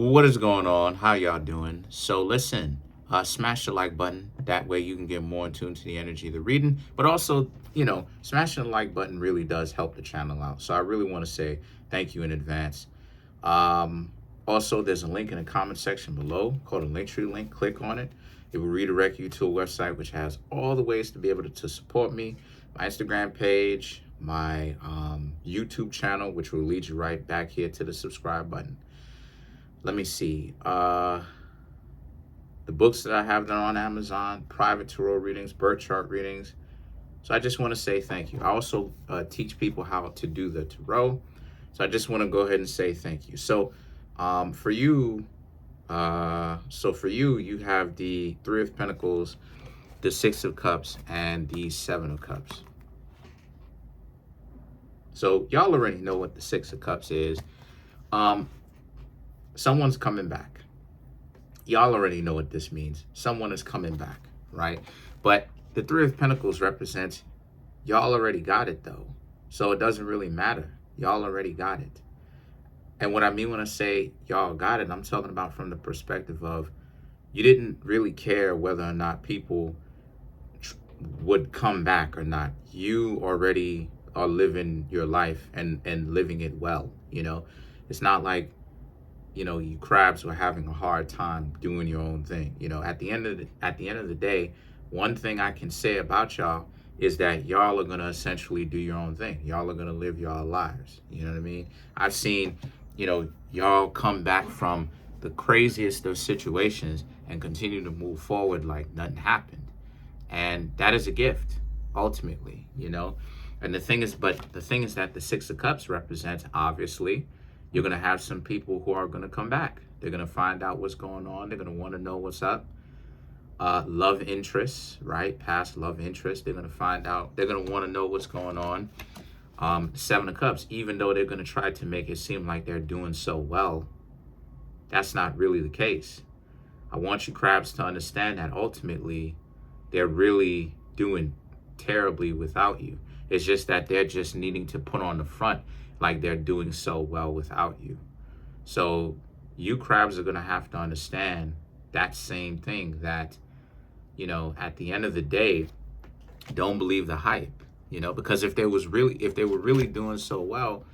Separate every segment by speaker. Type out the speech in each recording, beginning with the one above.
Speaker 1: What is going on? How y'all doing? So listen, smash the like button. That way you can get more in tune to the energy of the reading. But also, smashing the like button really does help the channel out. So I really want to say thank you in advance. Also, there's a link in the comment section below called a Linktree link. Click on it. It will redirect you to a website which has all the ways to be able to support me. My Instagram page, my YouTube channel, which will lead you right back here to the subscribe button. Let me see. The books that I have done on Amazon, private tarot readings, birth chart readings. So I just want to say thank you. I also teach people how to do the tarot. So I just want to go ahead and say thank you. So for you, you have the Three of Pentacles, the Six of Cups, and the Seven of Cups. So y'all already know what the Six of Cups is. Someone's coming back. Y'all already know what this means. Someone is coming back, right? But the Three of Pentacles represents y'all already got it, though. So it doesn't really matter. Y'all already got it. And what I mean when I say y'all got it, I'm talking about from the perspective of you didn't really care whether or not people would come back or not. You already are living your life and living it well, It's not like you crabs were having a hard time doing your own thing. At the end of the day, one thing I can say about y'all is that y'all are gonna essentially do your own thing. Y'all are gonna live y'all lives. You know what I mean? I've seen, y'all come back from the craziest of situations and continue to move forward like nothing happened. And that is a gift, ultimately, And the thing is that the Six of Cups represents, obviously, you're going to have some people who are going to come back. They're going to find out what's going on. They're going to want to know what's up. Love interests, right? Past love interests. They're going to find out. They're going to want to know what's going on. Seven of Cups, even though they're going to try to make it seem like they're doing so well, that's not really the case. I want you crabs to understand that ultimately they're really doing terribly without you. It's just that they're just needing to put on the front like they're doing so well without you. So you crabs are going to have to understand that same thing, that, at the end of the day, don't believe the hype, because if they were really doing so well,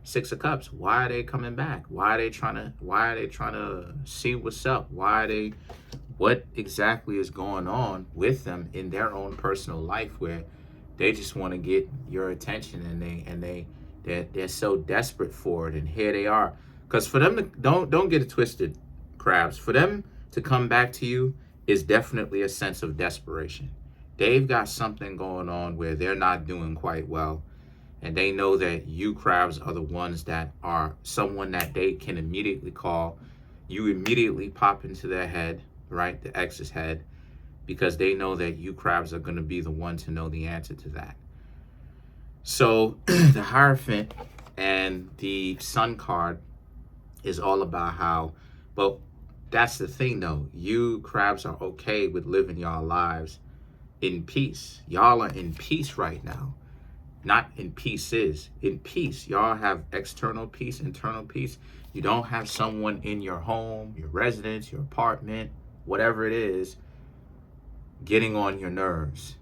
Speaker 1: Six of Cups, why are they coming back? Why are they trying to see what's up? What exactly is going on with them in their own personal life where they just want to get your attention and they're so desperate for it, and here they are. Because for them to don't get it twisted, crabs. For them to come back to you is definitely a sense of desperation. They've got something going on where they're not doing quite well, and they know that you crabs are the ones that are someone that they can immediately call. You immediately pop into their head, right? The ex's head, because they know that you crabs are going to be the one to know the answer to that. So the Hierophant and the Sun card is all about how, well, that's the thing though. You crabs are okay with living y'all lives in peace. Y'all are in peace right now. Not in pieces, in peace. Y'all have external peace, internal peace. You don't have someone in your home, your residence, your apartment, whatever it is, getting on your nerves.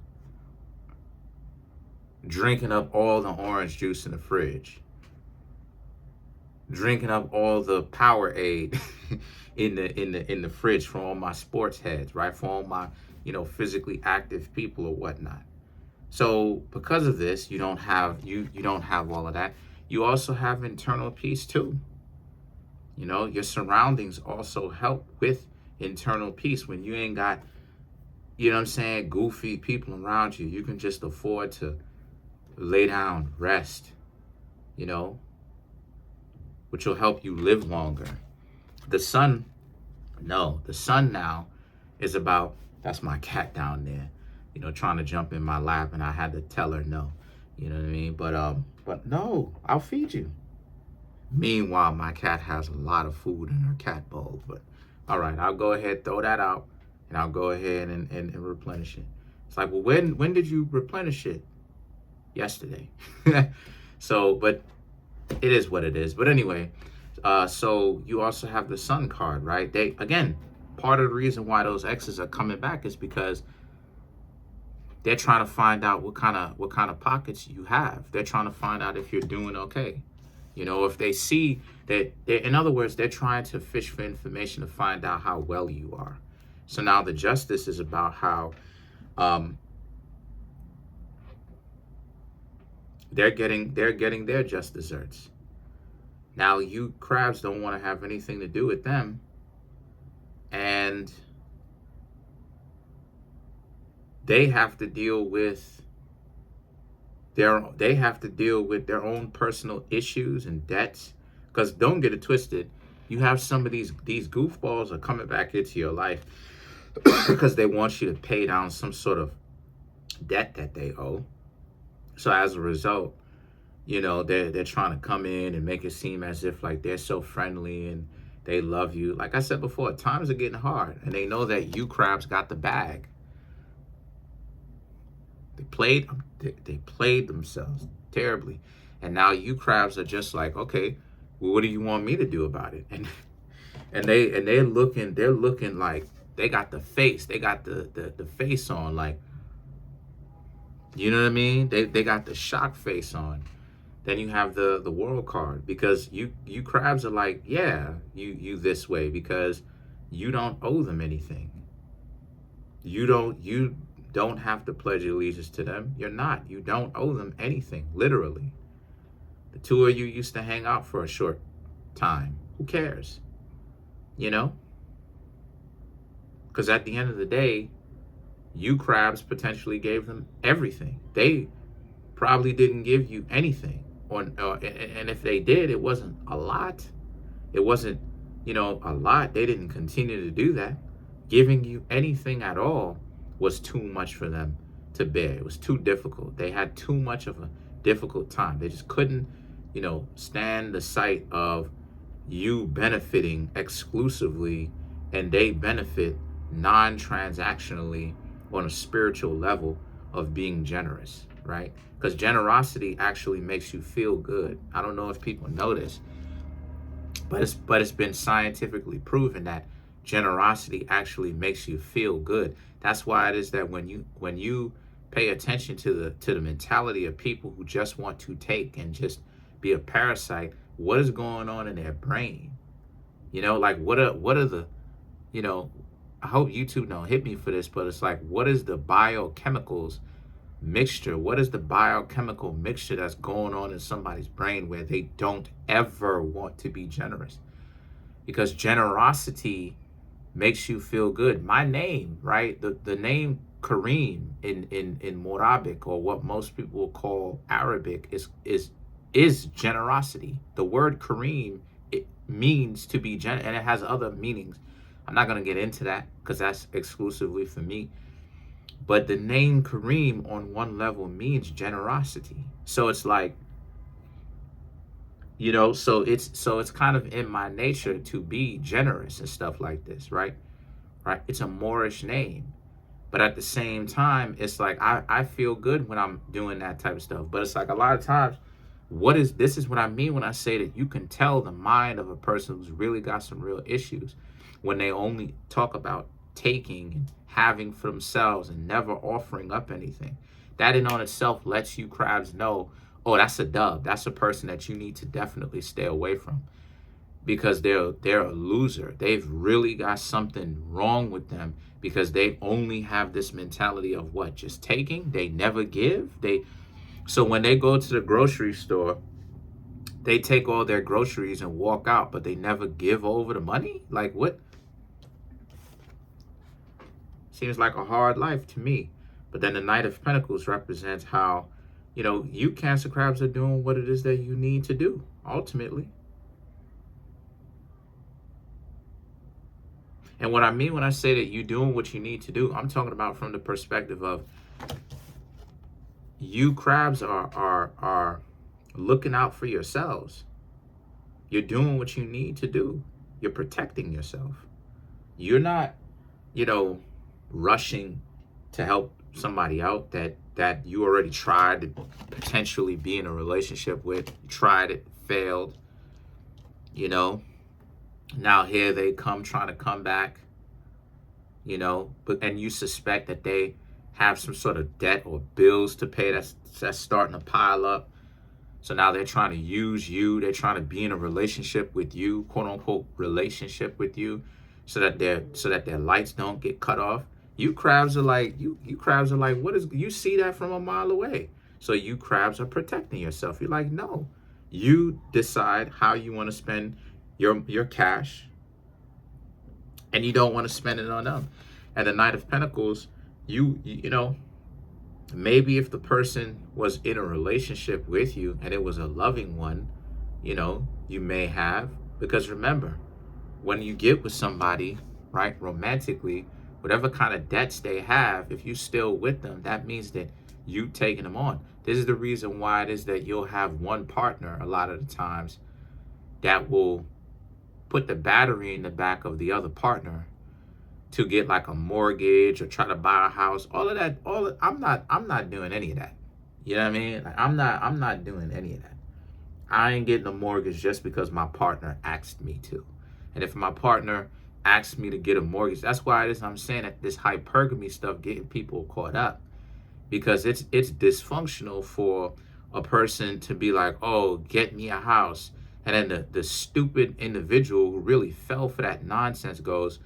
Speaker 1: Drinking up all the orange juice in the fridge, drinking up all the Powerade in the fridge for all my sports heads, right? For all my physically active people or whatnot. So because of this, you don't have all of that. You also have internal peace too. Your surroundings also help with internal peace. When you ain't got, goofy people around you, you can just afford to lay down, rest, which will help you live longer. The sun now is about, that's my cat down there, trying to jump in my lap, and I had to tell her no, you know what I mean? But no, I'll feed you. Meanwhile, my cat has a lot of food in her cat bowl, but all right, I'll go ahead, throw that out, and I'll go ahead and replenish it. It's like, well, when did you replenish it? Yesterday. So, but it is what it is. But anyway, So you also have the Sun card, right? They, again, part of the reason why those exes are coming back is because they're trying to find out what kind of pockets you have. They're trying to find out if you're doing okay. You know, if they see that, in other words, they're trying to fish for information to find out how well you are. So now the Justice is about how they're getting their just desserts. Now you crabs don't want to have anything to do with them, and they have to deal with their own personal issues and debts. Because don't get it twisted, you have some of these goofballs are coming back into your life because they want you to pay down some sort of debt that they owe. So as a result, you know, they're trying to come in and make it seem as if like they're so friendly and they love you. Like I said before, times are getting hard, and they know that you crabs got the bag. They played themselves terribly, and now you crabs are just like, okay, well, what do you want me to do about it? And they're looking like they got the face, they got the face on, like, you know what I mean? They got the shock face on. Then you have the World card, because you crabs are like, yeah, you this way because you don't owe them anything. You don't have to pledge allegiance to them. You don't owe them anything, literally. The two of you used to hang out for a short time. Who cares? You know? Because at the end of the day, you crabs potentially gave them everything. They probably didn't give you anything. And if they did, it wasn't a lot. It wasn't, a lot. They didn't continue to do that. Giving you anything at all was too much for them to bear. It was too difficult. They had too much of a difficult time. They just couldn't, stand the sight of you benefiting exclusively and they benefit non-transactionally on a spiritual level of being generous, right? Because generosity actually makes you feel good. I don't know if people know this, but it's been scientifically proven that generosity actually makes you feel good. That's why it is that when you pay attention to the mentality of people who just want to take and just be a parasite, what is going on in their brain? Like what are the, I hope YouTube don't hit me for this, but it's like, what is the biochemicals mixture? What is the biochemical mixture that's going on in somebody's brain where they don't ever want to be generous? Because generosity makes you feel good. My name, right? The name Kareem in Morabic, or what most people will call Arabic, is generosity. The word Kareem, it means to be and it has other meanings. I'm not going to get into that because that's exclusively for me. But the name Kareem on one level means generosity. So it's like, so it's kind of in my nature to be generous and stuff like this, right? It's a Moorish name. But at the same time, it's like I feel good when I'm doing that type of stuff. But it's like a lot of times, this is what I mean when I say that you can tell the mind of a person who's really got some real issues when they only talk about taking and having for themselves and never offering up anything. That in on itself lets you crabs know, oh, that's a dub. That's a person that you need to definitely stay away from, because they're a loser. They've really got something wrong with them, because they only have this mentality of what? Just taking. They never give. So when they go to the grocery store, they take all their groceries and walk out, but they never give over the money? Like, what? Seems like a hard life to me. But then the Knight of Pentacles represents how, you Cancer crabs are doing what it is that you need to do, ultimately. And what I mean when I say that you're doing what you need to do, I'm talking about from the perspective of you crabs are looking out for yourselves. You're doing what you need to do. You're protecting yourself. You're not, rushing to help somebody out that you already tried to potentially be in a relationship with. You tried it, failed. you know. Now here they come trying to come back, you know, and you suspect that they have some sort of debt or bills to pay that's starting to pile up. So now they're trying to use you. They're trying to be in a relationship with you, quote unquote relationship with you, so that their lights don't get cut off. You crabs are like you crabs are like, what is, you see that from a mile away. So you crabs are protecting yourself. You're like, no. You decide how you want to spend your cash, and you don't want to spend it on them. And the Knight of Pentacles, you know, maybe if the person was in a relationship with you and it was a loving one, you know, you may have, because remember, when you get with somebody, right, romantically, whatever kind of debts they have, if you still with them, that means that you taking them on. This is the reason why it is that you'll have one partner a lot of the times that will put the battery in the back of the other partner to get like a mortgage or try to buy a house. All of that, I'm not doing any of that. You know what I mean? Like, I'm not doing any of that. I ain't getting a mortgage just because my partner asked me to. And if my partner asks me to get a mortgage, that's why it is I'm saying that this hypergamy stuff getting people caught up, because it's dysfunctional for a person to be like, oh, get me a house. And then the stupid individual who really fell for that nonsense goes,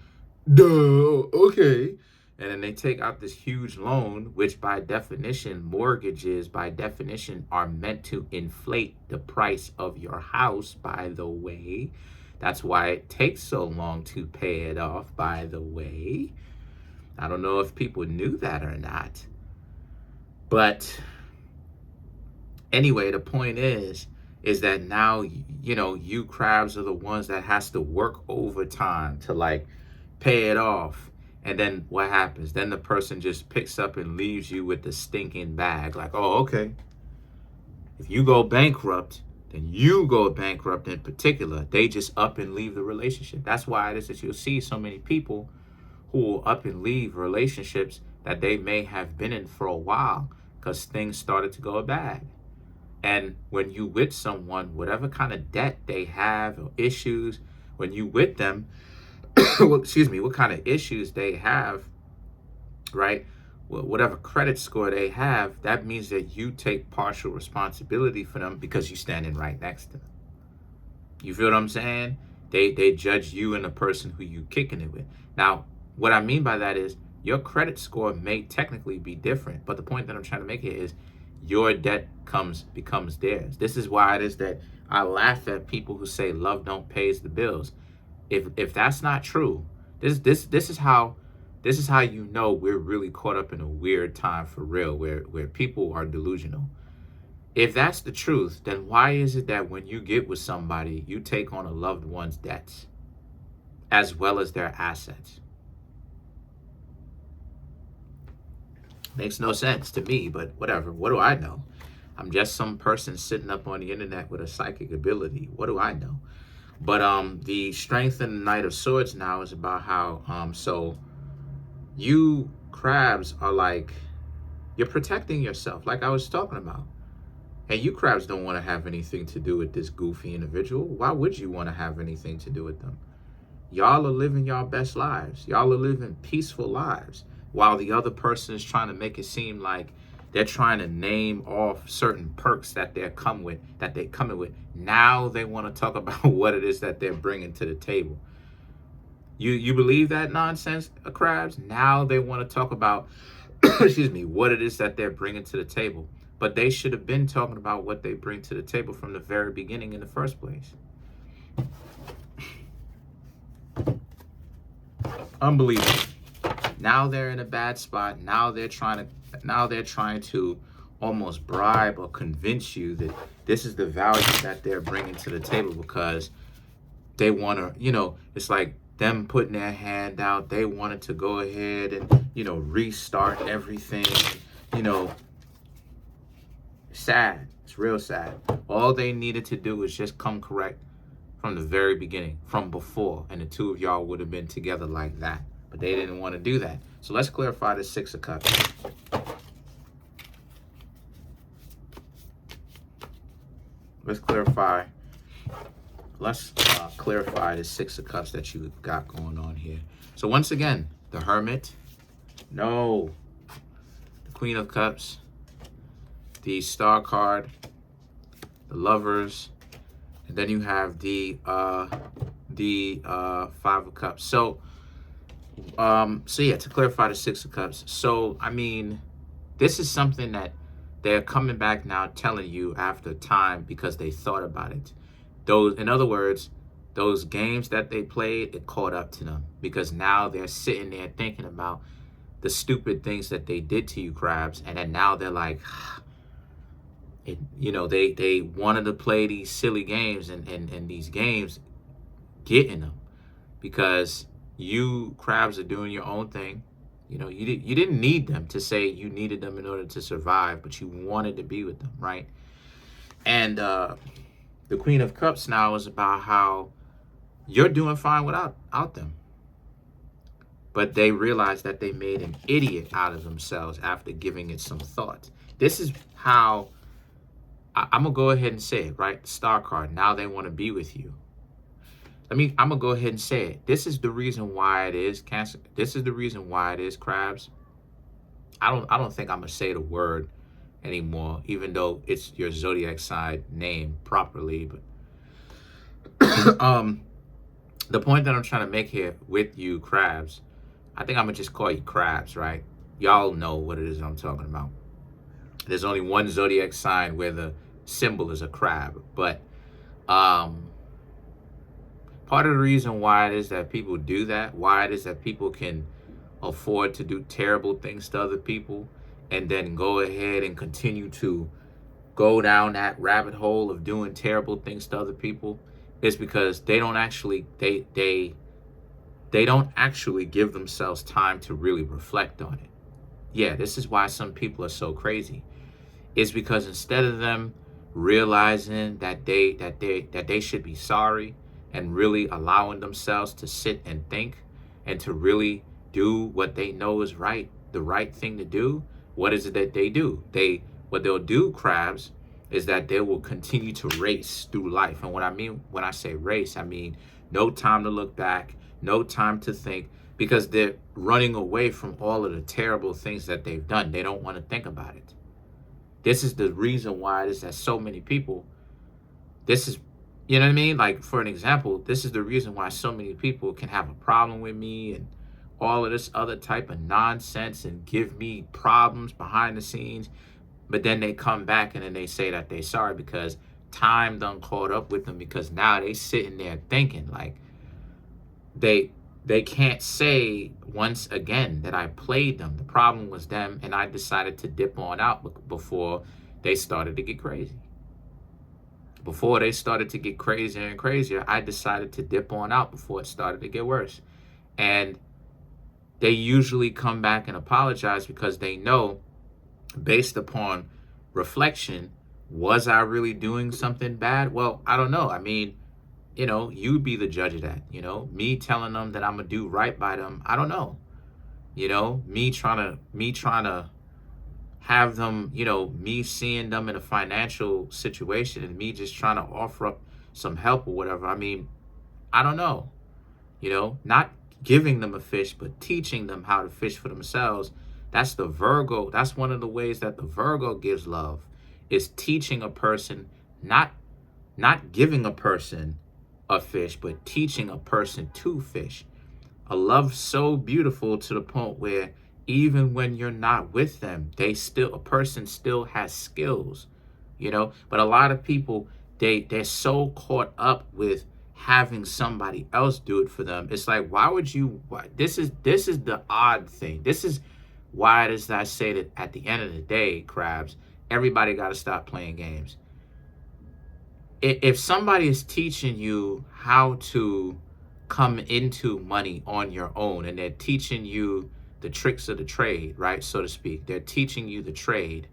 Speaker 1: duh, okay. And then they take out this huge loan, which by definition, mortgages by definition are meant to inflate the price of your house, by the way. That's why it takes so long to pay it off, by the way. I don't know if people knew that or not. But anyway, the point is that now, you know, you crabs are the ones that has to work overtime to like pay it off. And then what happens? Then the person just picks up and leaves you with the stinking bag. Like, oh, okay. If you go bankrupt, then you go bankrupt in particular. They just up and leave the relationship. That's why it is that you'll see so many people who will up and leave relationships that they may have been in for a while because things started to go bad. And when you with someone, whatever kind of debt they have or issues, when you with them, well, excuse me, what kind of issues they have, right? Well, whatever credit score they have, that means that you take partial responsibility for them because you're standing right next to them. You feel what I'm saying? They judge you and the person who you kicking it with. Now, what I mean by that is your credit score may technically be different, but the point that I'm trying to make here is your debt becomes theirs. This is why it is that I laugh at people who say love don't pays the bills. If that's not true, this is how you know we're really caught up in a weird time for real, where people are delusional. If that's the truth, then why is it that when you get with somebody, you take on a loved one's debts as well as their assets? Makes no sense to me, but whatever. What do I know? I'm just some person sitting up on the internet with a psychic ability. What do I know? But the Strength and the Knight of Swords now is about how so you crabs are like, you're protecting yourself, like I was talking about. And you crabs don't want to have anything to do with this goofy individual. Why would you want to have anything to do with them? Y'all are living y'all best lives. Y'all are living peaceful lives, while the other person is trying to make it seem like they're trying to name off certain perks that they're coming with. Now they want to talk about what it is that they're bringing to the table. You believe that nonsense, crabs? Now they want to talk about, excuse me, what it is that they're bringing to the table. But they should have been talking about what they bring to the table from the very beginning in the first place. Unbelievable. Now they're in a bad spot. Now they're trying to almost bribe or convince you that this is the value that they're bringing to the table, because they want to, you know, it's like them putting their hand out. They wanted to go ahead and, you know, restart everything, you know. Sad. It's real sad. All they needed to do was just come correct from the very beginning, from before, and the two of y'all would have been together like that. But they didn't want to do that. So let's clarify the Six of Cups. Let's clarify let's clarify the Six of Cups that you got going on here. So once again, the Hermit, no, the Queen of Cups, the Star card, the Lovers, and then you have the Five of Cups. So yeah, to clarify the Six of Cups. So I mean, this is something that they're coming back now telling you after time because they thought about it. Those, in other words, those games that they played, it caught up to them because now they're sitting there thinking about the stupid things that they did to you, crabs, and then now they're like, they wanted to play these silly games and these games getting them because you, crabs, are doing your own thing. You didn't need them to say you needed them in order to survive, but you wanted to be with them, right? And the Queen of Cups now is about how you're doing fine without them. But they realized that they made an idiot out of themselves after giving it some thought. This is how, I'm going to go ahead and say it, right? Star card, now they want to be with you. I'm going to go ahead and say it. This is the reason why it is, Cancer. This is the reason why it is, crabs. I don't think I'm going to say the word anymore, even though it's your zodiac sign name properly. But the point that I'm trying to make here with you, crabs, I think I'm going to just call you crabs, right? Y'all know what it is I'm talking about. There's only one zodiac sign where the symbol is a crab. But part of the reason why it is that people do that, why it is that people can afford to do terrible things to other people and then go ahead and continue to go down that rabbit hole of doing terrible things to other people, is because they don't actually they don't actually give themselves time to really reflect on it. Yeah, this is why some people are so crazy. It's because instead of them realizing that they should be sorry and really allowing themselves to sit and think and to really do what they know is right, the right thing to do, what is it that they do? What they'll do, crabs, is that they will continue to race through life. And what I mean when I say race, I mean no time to look back, no time to think, because they're running away from all of the terrible things that they've done. They don't want to think about it. This is the reason why it is that so many people, this is, you know what I mean? Like, for an example, this is the reason why so many people can have a problem with me and all of this other type of nonsense and give me problems behind the scenes. But then they come back and then they say that they're sorry because time done caught up with them, because now they sitting there thinking like they can't say once again that I played them. The problem was them, and I decided to dip on out before they started to get crazy. Before they started to get crazier and crazier, I decided to dip on out before it started to get worse. And they usually come back and apologize because they know, based upon reflection, was I really doing something bad? Well, I don't know. I mean, you'd be the judge of that. Me telling them that I'm gonna do right by them, I don't know. Me trying to have them, me seeing them in a financial situation and me just trying to offer up some help or whatever. I mean, I don't know. Not giving them a fish, but teaching them how to fish for themselves. That's the Virgo. That's one of the ways that the Virgo gives love, is teaching a person, not giving a person a fish, but teaching a person to fish. A love so beautiful to the point where even when you're not with them, a person still has skills, But a lot of people, they're so caught up with having somebody else do it for them. It's like, this is the odd thing. This is why it is that I say that at the end of the day, crabs, everybody got to stop playing games. If somebody is teaching you how to come into money on your own, and they're teaching you the tricks of the trade, right, so to speak, they're teaching you the trade,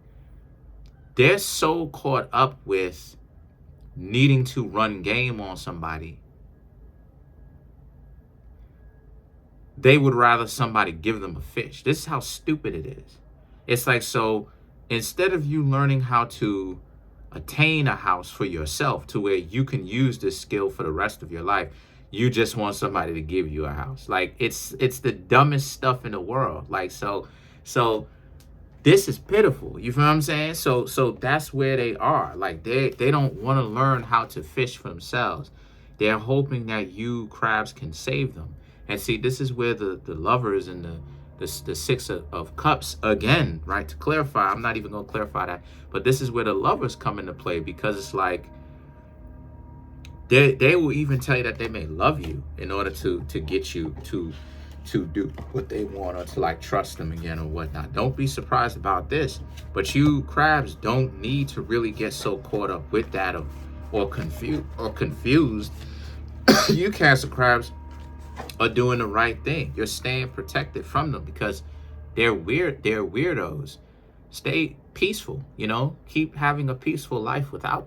Speaker 1: they're so caught up with needing to run game on somebody, they would rather somebody give them a fish. This is how stupid it is. It's like, so instead of you learning how to attain a house for yourself to where you can use this skill for the rest of your life. You just want somebody to give you a house. Like, it's the dumbest stuff in the world. Like, so this is pitiful. You feel what I'm saying? So that's where they are. Like, they don't want to learn how to fish for themselves. They're hoping that you crabs can save them. And see, this is where the lovers and the six of cups, again, right? To clarify, I'm not even going to clarify that, but this is where the lovers come into play, because it's like they will even tell you that they may love you in order to get you to do what they want, or to like trust them again or whatnot. Don't be surprised about this, but you crabs don't need to really get so caught up with that or confused. You Cancer crabs are doing the right thing. You're staying protected from them because they're weird. They're weirdos. Stay peaceful, keep having a peaceful life without them.